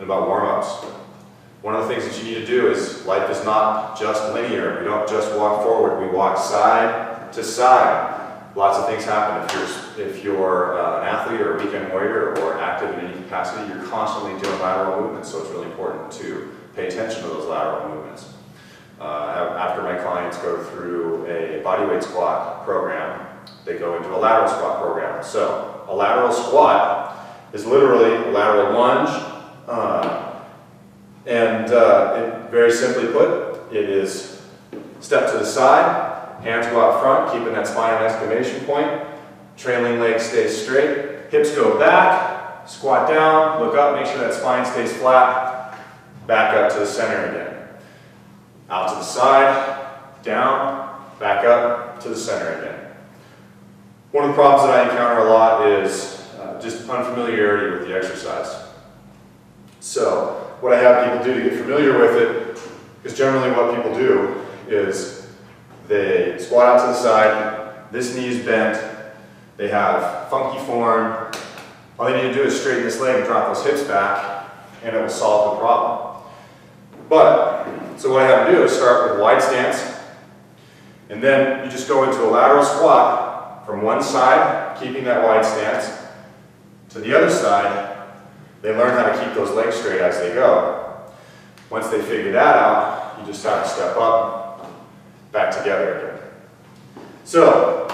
and about warm-ups. One of the things that you need to do is, life is not just linear. We don't just walk forward, we walk side to side. Lots of things happen. If you're an athlete or a weekend warrior or active in any capacity, you're constantly doing lateral movements, so it's really important to pay attention to those lateral movements. After my clients go through a bodyweight squat program, they go into a lateral squat program. So a lateral squat is literally a lateral lunge, very simply put, it is step to the side, hands go out front, keeping that spine on exclamation point, trailing leg stays straight, hips go back, squat down, look up, make sure that spine stays flat, back up to the center again. Out to the side, down, back up to the center again. One of the problems that I encounter a lot is just unfamiliarity with the exercise. So what I have people do to get familiar with it is generally what people do is they squat out to the side, this knee is bent, they have funky form. All they need to do is straighten this leg and drop those hips back, and it will solve the problem. So what I have to do is start with a wide stance, and then you just go into a lateral squat from one side, keeping that wide stance, to the other side. They learn how to keep those legs straight as they go. Once they figure that out, you just have to step up, back together again. So,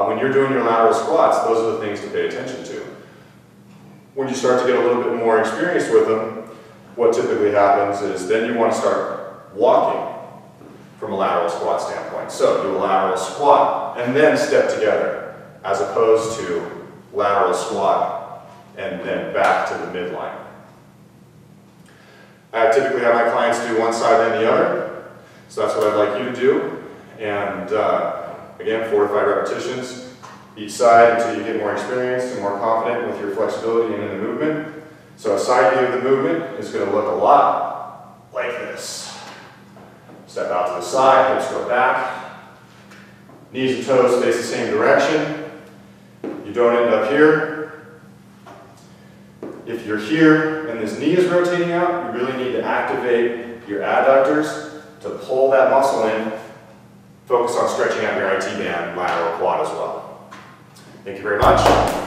when you're doing your lateral squats, those are the things to pay attention to. When you start to get a little bit more experience with them, what typically happens is then you want to start walking from a lateral squat standpoint. So, do a lateral squat and then step together, as opposed to lateral squat and then back to the midline. I typically have my clients do one side then the other, so that's what I'd like you to do. And again, 4 to 5 repetitions each side until you get more experienced and more confident with your flexibility and in the movement. So a side view of the movement is going to look a lot like this. Step out to the side, hips go back, knees and toes face the same direction. You don't end up here. If you're here and this knee is rotating out, you really need to activate your adductors to pull that muscle in. Focus on stretching out your IT band, lateral quad as well. Thank you very much.